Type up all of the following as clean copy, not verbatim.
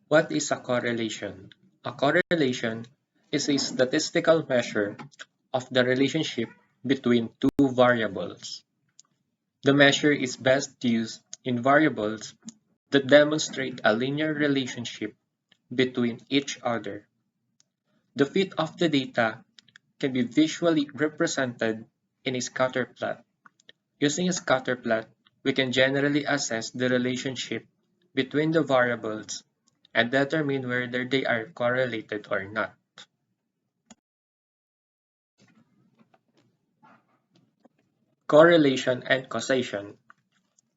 What is a correlation? A correlation is a statistical measure of the relationship between two variables. The measure is best used in variables that demonstrate a linear relationship between each other. The fit of the data can be visually represented in a scatter plot. Using a scatter plot, we can generally assess the relationship between the variables and determine whether they are correlated or not. Correlation and causation.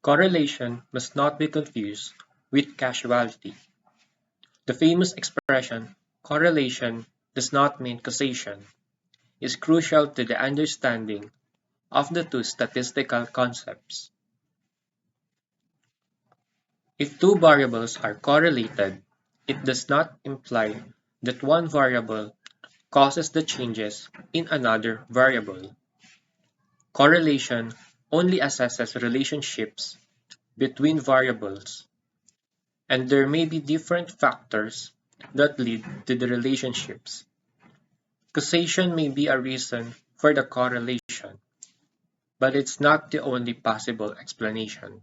Correlation must not be confused with causality. The famous expression, correlation does not mean causation, is crucial to the understanding of the two statistical concepts. If two variables are correlated, it does not imply that one variable causes the changes in another variable. Correlation only assesses relationships between variables, and there may be different factors that lead to the relationships. Causation may be a reason for the correlation, but it's not the only possible explanation.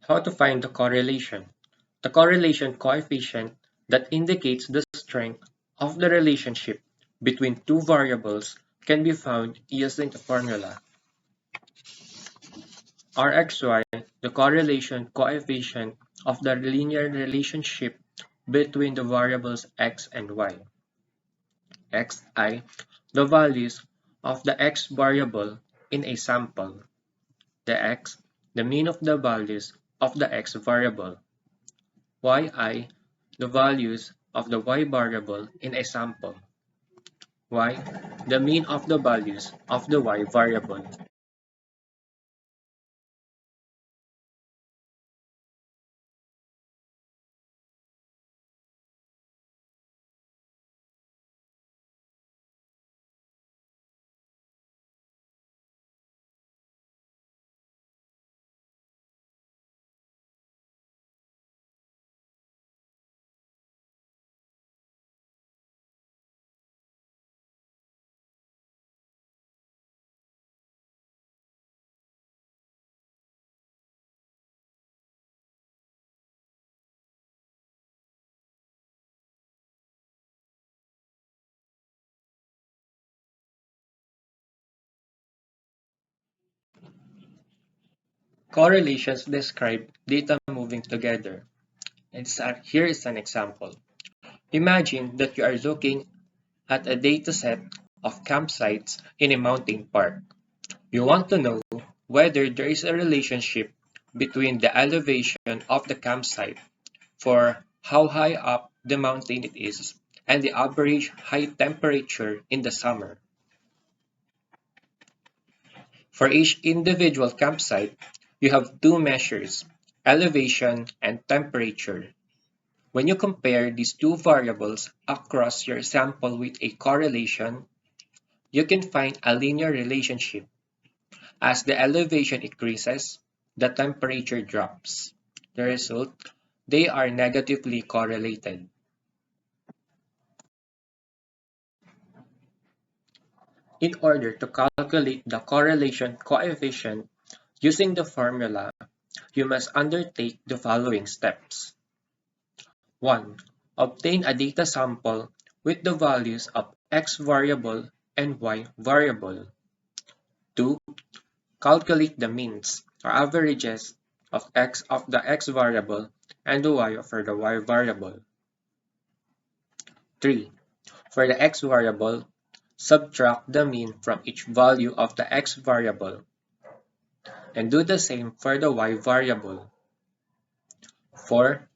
How to find the correlation? The correlation coefficient that indicates the strength of the relationship between two variables can be found using the formula. Rxy, the correlation coefficient of the linear relationship between the variables x and y. Xi, the values of the x variable in a sample. The x, the mean of the values of the x variable. Yi, the values of the y variable in a sample. Y, the mean of the values of the y variable. Correlations describe data moving together. Here is an example. Imagine that you are looking at a dataset of campsites in a mountain park. You want to know whether there is a relationship between the elevation of the campsite for how high up the mountain it is and the average high temperature in the summer. For each individual campsite, you have two measures, elevation and temperature. When you compare these two variables across your sample with a correlation, you can find a linear relationship. As the elevation increases, the temperature drops. The result, they are negatively correlated. In order to calculate the correlation coefficient using the formula, you must undertake the following steps. 1. Obtain a data sample with the values of x variable and y variable. 2. Calculate the means or averages of the x variable and the y for the y variable. 3. For the x variable, subtract the mean from each value of the x variable, and do the same for the y variable. 4.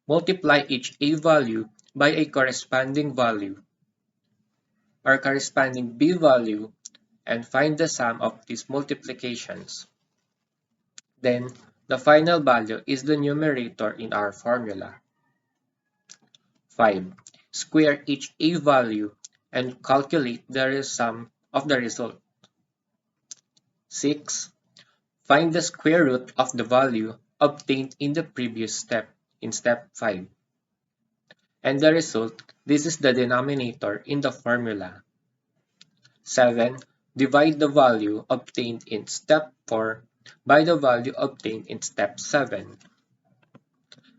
Multiply each a value by a corresponding value or corresponding b value and find the sum of these multiplications. Then, the final value is the numerator in our formula. 5. Square each a value and calculate the sum of the result. 6. Find the square root of the value obtained in the previous step, in step 5. And the result, this is the denominator in the formula. 7. Divide the value obtained in step 4 by the value obtained in step 7.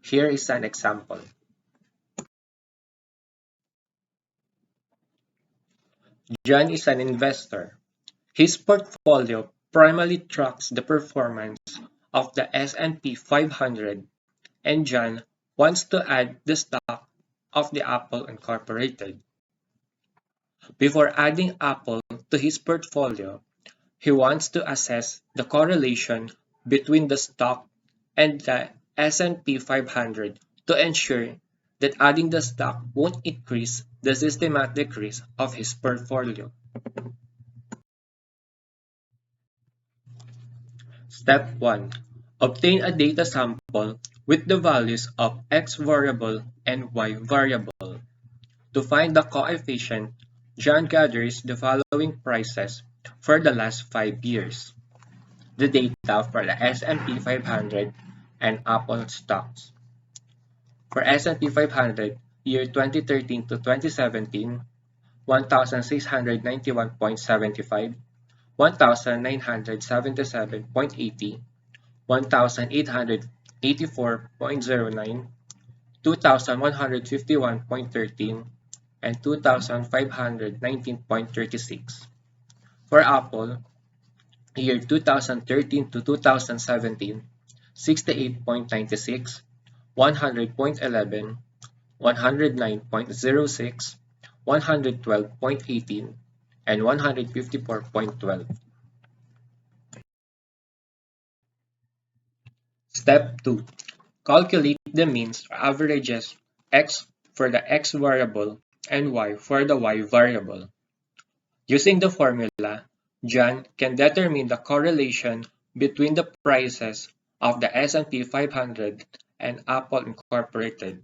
Here is an example. John is an investor. His portfolio primarily tracks the performance of the S&P 500, and John wants to add the stock of the Apple Incorporated. Before adding Apple to his portfolio, he wants to assess the correlation between the stock and the S&P 500 to ensure that adding the stock won't increase the systematic risk of his portfolio. Step 1. Obtain a data sample with the values of X variable and Y variable. To find the coefficient, John gathers the following prices for the last 5 years. The data for the S&P 500 and Apple stocks. For S&P 500, year 2013 to 2017, 1,691.75, 1,977.80, 1,884.09, 2,151.13, and 2,519.36. For Apple, year 2013 to 2017, 68.96, 100.11, 109.06, 112.18, and 154.12. Step 2. Calculate the means or averages X for the X variable and Y for the Y variable. Using the formula, John can determine the correlation between the prices of the S&P 500 and Apple Incorporated.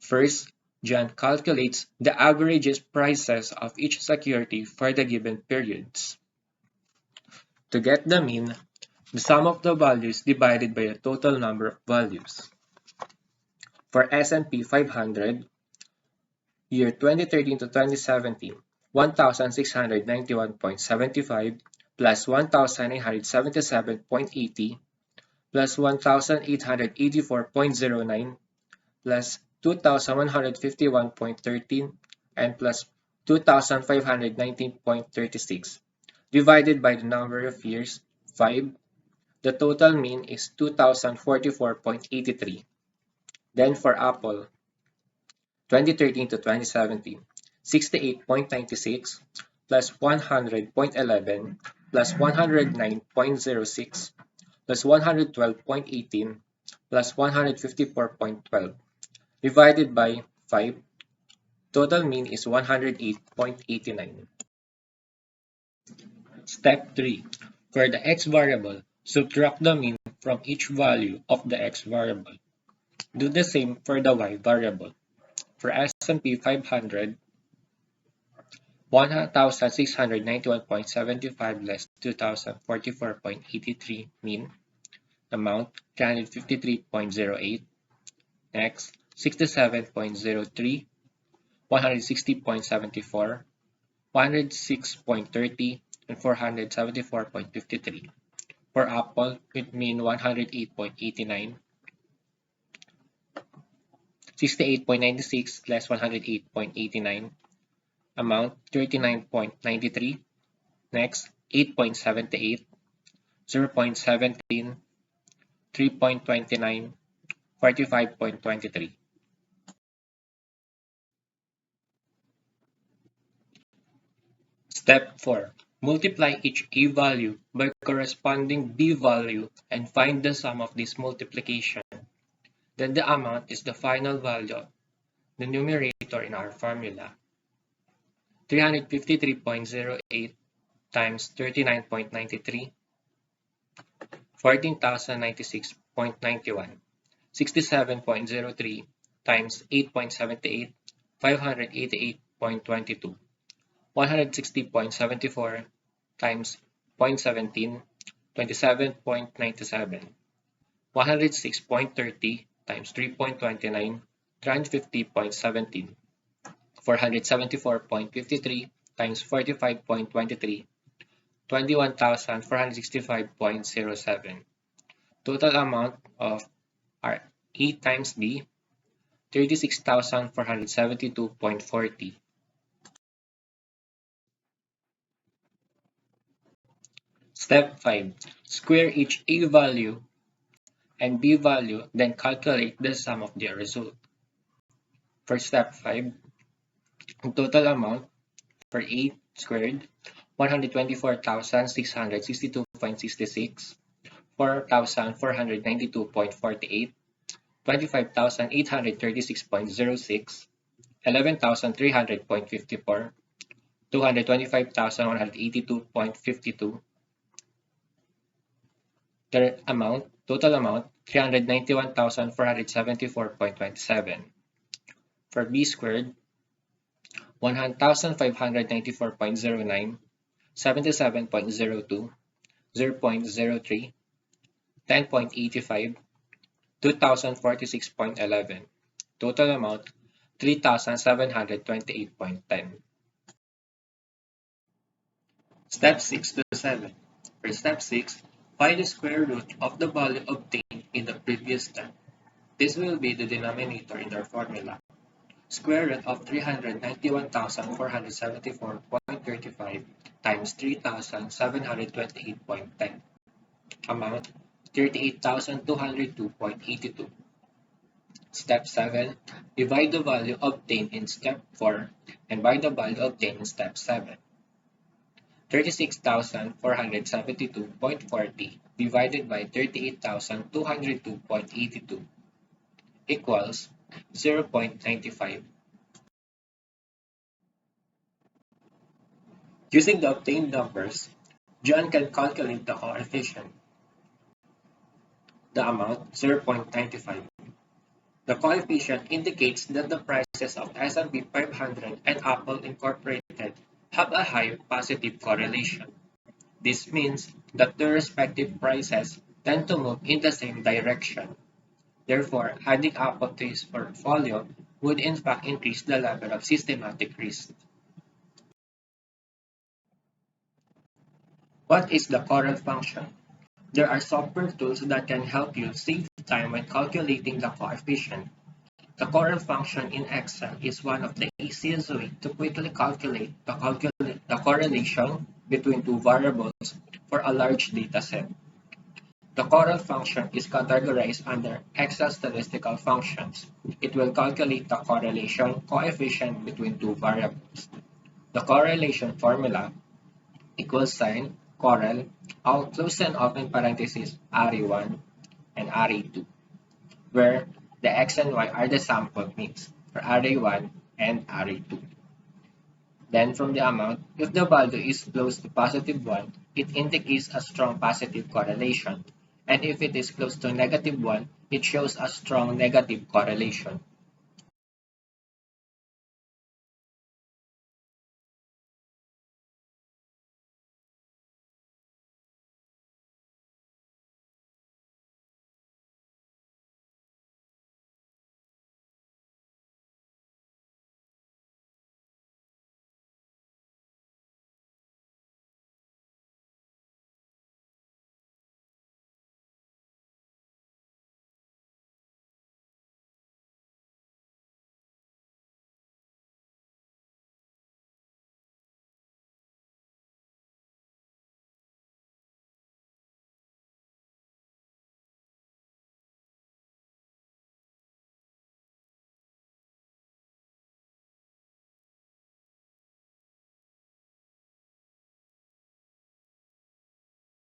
First, John calculates the average prices of each security for the given periods. To get the mean, the sum of the values divided by the total number of values. For S&P 500, year 2013 to 2017, 1,691.75 plus 1,977.80 plus 1,884.09 plus 2,151.13 and plus 2,519.36 divided by the number of years, 5. The total mean is 2,044.83. Then for Apple, 2013 to 2017, 68.96 plus 100.11 plus 109.06 plus 112.18 plus 154.12 divided by 5. Total mean is 108.89. Step 3. For the X variable, subtract the mean from each value of the X variable. Do the same for the Y variable. For S&P 500, 1,691.75 less 2,044.83 mean. Amount 353.08. Next, 67.03, 160.74, 106.30, and 474.53. For Apple, with mean 108.89, 68.96 less 108.89, amount 39.93, next 8.78, 0.17, 3.29, 45.23. Step 4. Multiply each A value by corresponding B value and find the sum of this multiplication. Then the amount is the final value, the numerator in our formula. 353.08 times 39.93, 14,096.91. 67.03 times 8.78, 588.22. 160.74 times 0.17, 27.97. 106.30 times 3.29, 350.17. 474.53 times 45.23, 21,465.07. Total amount of R A times B, 36,472.40. Step 5. Square each A value and B value, then calculate the sum of their result. For step 5, the total amount for A squared, 124,662.66, 4,492.48, 25,836.06, 11,300.54, 225,182.52. The total amount, 391,474.27. For B squared, 1,594.09, 77.02, 0.03, 10.85, 2,046.11. Total amount, 3,728.10. Step 6 to 7. For step 6, find the square root of the value obtained in the previous step. This will be the denominator in our formula. Square root of 391,474.35 times 3,728.10. Amount, 38,202.82. Step 7. Divide the value obtained in step 4 and by the value obtained in step 7. 36,472.40 divided by 38,202.82 equals 0.95. Using the obtained numbers, John can calculate the coefficient. The amount, 0.95. The coefficient indicates that the prices of S&P 500 and Apple Incorporated have a high positive correlation. This means that the respective prices tend to move in the same direction. Therefore, adding Apple to his portfolio would in fact increase the level of systematic risk. What is the Correl function? There are software tools that can help you save time when calculating the coefficient. The Correl function in Excel is one of the easiest ways to quickly calculate the correlation between two variables for a large dataset. The Correl function is categorized under Excel statistical functions. It will calculate the correlation coefficient between two variables. The correlation formula equals sign Correl, close and open parentheses, RE1 and RE2, where the x and y are the sample means for RE1 and RE2. Then from the amount, if the value is close to +1, it indicates a strong positive correlation, and if it is close to -1, it shows a strong negative correlation.